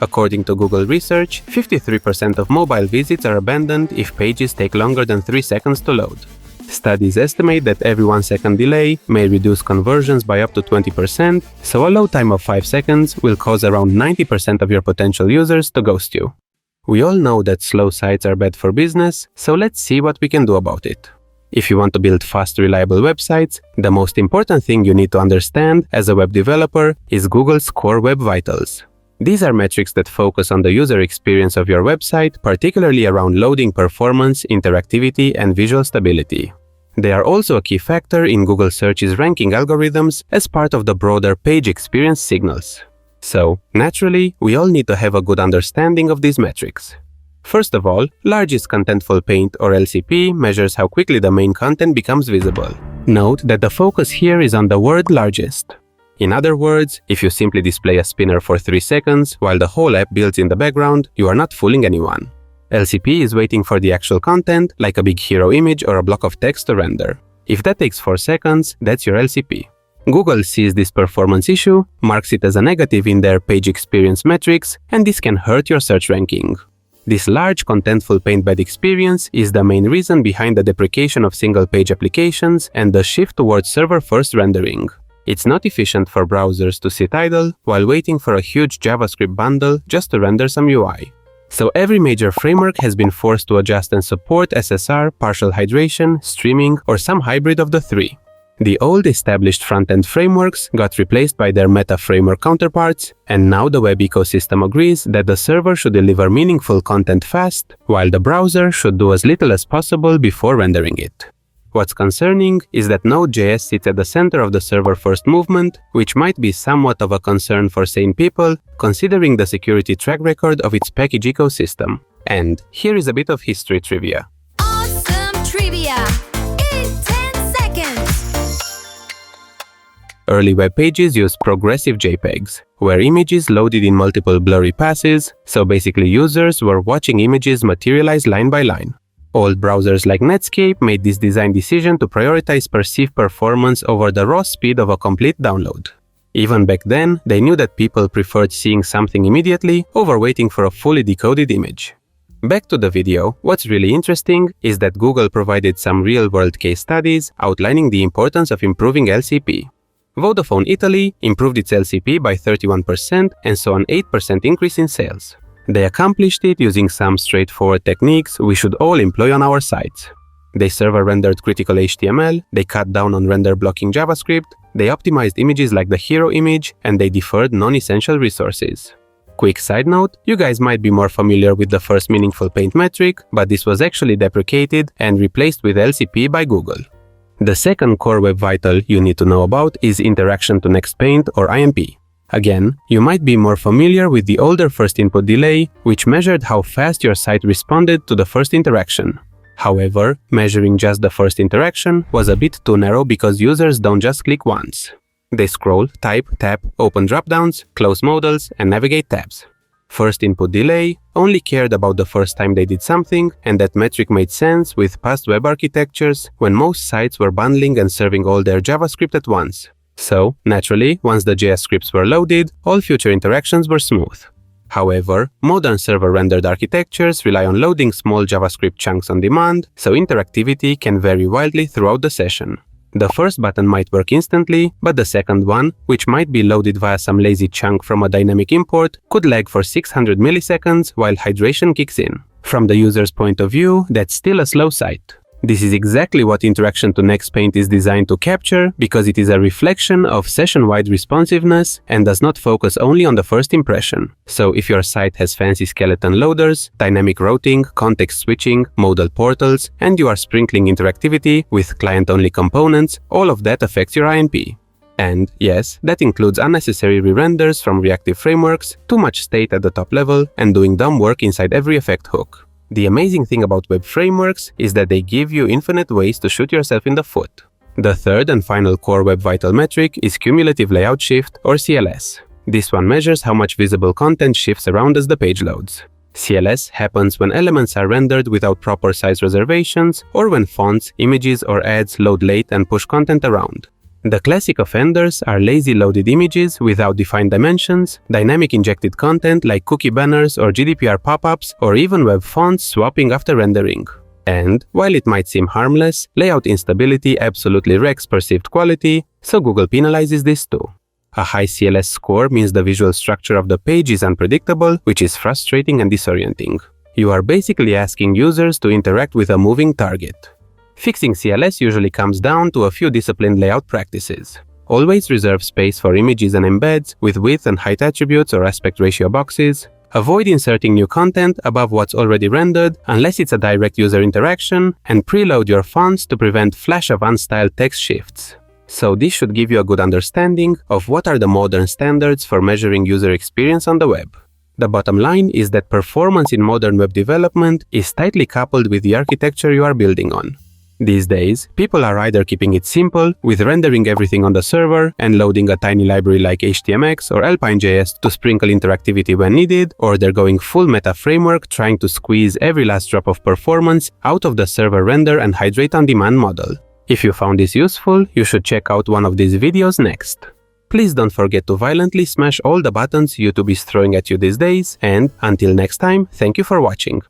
According to Google research, 53% of mobile visits are abandoned if pages take longer than 3 seconds to load. Studies estimate that every 1 second delay may reduce conversions by up to 20%, so a load time of 5 seconds will cause around 90% of your potential users to ghost you. We all know that slow sites are bad for business, so let's see what we can do about it. If you want to build fast, reliable websites, the most important thing you need to understand as a web developer is Google's Core Web Vitals. These are metrics that focus on the user experience of your website, particularly around loading performance, interactivity, and visual stability. They are also a key factor in Google Search's ranking algorithms as part of the broader page experience signals. So, naturally, we all need to have a good understanding of these metrics. First of all, largest contentful paint or LCP measures how quickly the main content becomes visible. Note that the focus here is on the word largest. In other words, if you simply display a spinner for 3 seconds while the whole app builds in the background, you are not fooling anyone. LCP is waiting for the actual content, like a big hero image or a block of text to render. If that takes 4 seconds, that's your LCP. Google sees this performance issue, marks it as a negative in their page experience metrics, and this can hurt your search ranking. This large contentful paint bed experience is the main reason behind the deprecation of single-page applications and the shift towards server-first rendering. It's not efficient for browsers to sit idle while waiting for a huge JavaScript bundle just to render some UI. So every major framework has been forced to adjust and support SSR, partial hydration, streaming, or some hybrid of the three. The old established front-end frameworks got replaced by their meta framework counterparts, and now the web ecosystem agrees that the server should deliver meaningful content fast, while the browser should do as little as possible before rendering it. What's concerning is that Node.js sits at the center of the server-first movement, which might be somewhat of a concern for sane people, considering the security track record of its package ecosystem. And here is a bit of history trivia. Awesome trivia! In 10 seconds! Early web pages used progressive JPEGs, where images loaded in multiple blurry passes, so basically users were watching images materialize line by line. Old browsers like Netscape made this design decision to prioritize perceived performance over the raw speed of a complete download. Even back then, they knew that people preferred seeing something immediately over waiting for a fully decoded image. Back to the video, what's really interesting is that Google provided some real-world case studies outlining the importance of improving LCP. Vodafone Italy improved its LCP by 31% and saw an 8% increase in sales. They accomplished it using some straightforward techniques we should all employ on our sites. They server-rendered critical HTML, they cut down on render-blocking JavaScript, they optimized images like the hero image, and they deferred non-essential resources. Quick side note, you guys might be more familiar with the first meaningful paint metric, but this was actually deprecated and replaced with LCP by Google. The second core web vital you need to know about is interaction to next paint or INP. Again, you might be more familiar with the older first input delay, which measured how fast your site responded to the first interaction. However, measuring just the first interaction was a bit too narrow because users don't just click once. They scroll, type, tap, open dropdowns, close modals, and navigate tabs. First input delay only cared about the first time they did something, and that metric made sense with past web architectures when most sites were bundling and serving all their JavaScript at once. So, naturally, once the JS scripts were loaded, all future interactions were smooth. However, modern server-rendered architectures rely on loading small JavaScript chunks on demand, so interactivity can vary wildly throughout the session. The first button might work instantly, but the second one, which might be loaded via some lazy chunk from a dynamic import, could lag for 600 milliseconds while hydration kicks in. From the user's point of view, that's still a slow site. This is exactly what interaction to next paint is designed to capture, because it is a reflection of session-wide responsiveness and does not focus only on the first impression. So if your site has fancy skeleton loaders, dynamic routing, context switching, modal portals, and you are sprinkling interactivity with client-only components, all of that affects your INP. And yes, that includes unnecessary re-renders from reactive frameworks, too much state at the top level, and doing dumb work inside every effect hook. The amazing thing about web frameworks is that they give you infinite ways to shoot yourself in the foot. The third and final core web vital metric is Cumulative Layout Shift or CLS. This one measures how much visible content shifts around as the page loads. CLS happens when elements are rendered without proper size reservations or when fonts, images, or ads load late and push content around. The classic offenders are lazy loaded images without defined dimensions, dynamic injected content like cookie banners or GDPR pop-ups, or even web fonts swapping after rendering. And, while it might seem harmless, layout instability absolutely wrecks perceived quality, so Google penalizes this too. A high CLS score means the visual structure of the page is unpredictable, which is frustrating and disorienting. You are basically asking users to interact with a moving target. Fixing CLS usually comes down to a few disciplined layout practices. Always reserve space for images and embeds with width and height attributes or aspect ratio boxes. Avoid inserting new content above what's already rendered unless it's a direct user interaction, and preload your fonts to prevent flash of unstyled text shifts. So this should give you a good understanding of what are the modern standards for measuring user experience on the web. The bottom line is that performance in modern web development is tightly coupled with the architecture you are building on. These days, people are either keeping it simple, with rendering everything on the server and loading a tiny library like HTMX or Alpine.js to sprinkle interactivity when needed, or they're going full meta framework trying to squeeze every last drop of performance out of the server render and hydrate on demand model. If you found this useful, you should check out one of these videos next. Please don't forget to violently smash all the buttons YouTube is throwing at you these days, and until next time, thank you for watching.